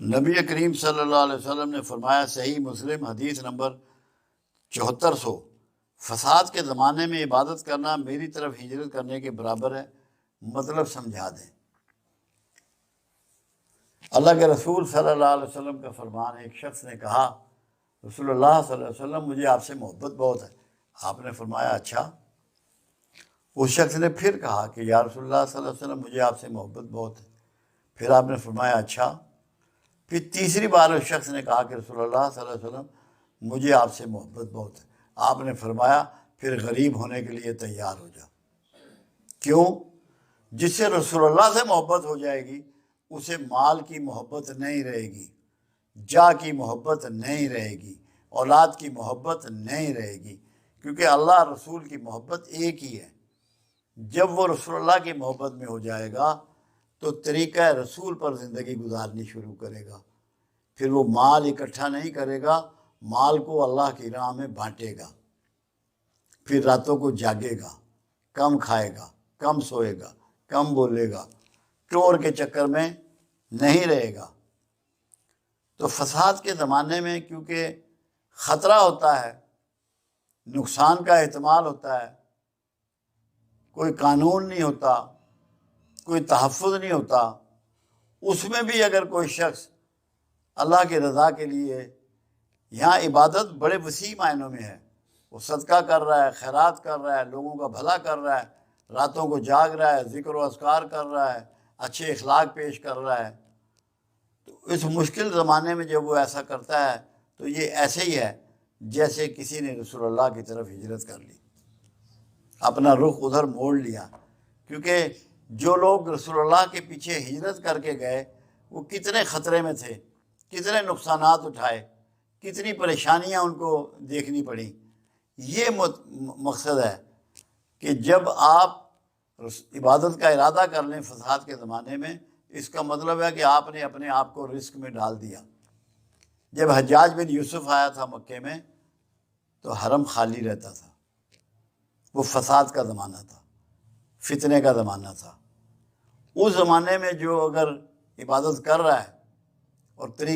نبی کریم صلی اللہ علیہ وسلم نے فرمایا، صحیح مسلم حدیث نمبر 7400، فساد کے زمانے میں عبادت کرنا میری طرف ہجرت کرنے کے برابر ہے۔ مطلب سمجھا دیں۔ اللہ کے رسول صلی اللہ علیہ وسلم کا فرمان، ایک شخص نے کہا، رسول اللہ صلی اللہ علیہ وسلم مجھے آپ سے محبت بہت ہے۔ آپ نے فرمایا اچھا۔ اس شخص نے پھر کہا کہ یا رسول اللہ صلی اللہ علیہ وسلم مجھے آپ سے محبت بہت ہے۔ پھر آپ نے فرمایا اچھا۔ پھر تیسری بار اس شخص نے کہا کہ رسول اللہ صلی اللہ علیہ وسلم مجھے آپ سے محبت بہت ہے۔ آپ نے فرمایا پھر غریب ہونے کے لیے تیار ہو جا۔ کیوں؟ جس سے رسول اللہ سے محبت ہو جائے گی اسے مال کی محبت نہیں رہے گی، جاہ کی محبت نہیں رہے گی، اولاد کی محبت نہیں رہے گی، کیونکہ اللہ رسول کی محبت ایک ہی ہے۔ جب وہ رسول اللہ کی محبت میں ہو جائے گا تو طریقہ رسول پر زندگی گزارنی شروع کرے گا۔ پھر وہ مال اکٹھا نہیں کرے گا، مال کو اللہ کی راہ میں بانٹے گا۔ پھر راتوں کو جاگے گا، کم کھائے گا، کم سوئے گا، کم بولے گا، چور کے چکر میں نہیں رہے گا۔ تو فساد کے زمانے میں کیونکہ خطرہ ہوتا ہے، نقصان کا احتمال ہوتا ہے، کوئی قانون نہیں ہوتا، کوئی تحفظ نہیں ہوتا، اس میں بھی اگر کوئی شخص اللہ کی رضا کے لیے، یہاں عبادت بڑے وسیع معنوں میں ہے، وہ صدقہ کر رہا ہے، خیرات کر رہا ہے، لوگوں کا بھلا کر رہا ہے، راتوں کو جاگ رہا ہے، ذکر و اذکار کر رہا ہے، اچھے اخلاق پیش کر رہا ہے، تو اس مشکل زمانے میں جب وہ ایسا کرتا ہے تو یہ ایسے ہی ہے جیسے کسی نے رسول اللہ کی طرف ہجرت کر لی، اپنا رخ ادھر موڑ لیا۔ کیونکہ جو لوگ رسول اللہ کے پیچھے ہجرت کر کے گئے وہ کتنے خطرے میں تھے، کتنے نقصانات اٹھائے، کتنی پریشانیاں ان کو دیکھنی پڑیں۔ یہ مقصد ہے کہ جب آپ عبادت کا ارادہ کر لیں فساد کے زمانے میں، اس کا مطلب ہے کہ آپ نے اپنے آپ کو رسک میں ڈال دیا۔ جب حجاج بن یوسف آیا تھا مکے میں تو حرم خالی رہتا تھا، وہ فساد کا زمانہ تھا، فتنے کا زمانہ تھا۔ اس زمانے میں جو اگر عبادت کر رہا ہے اور طریقہ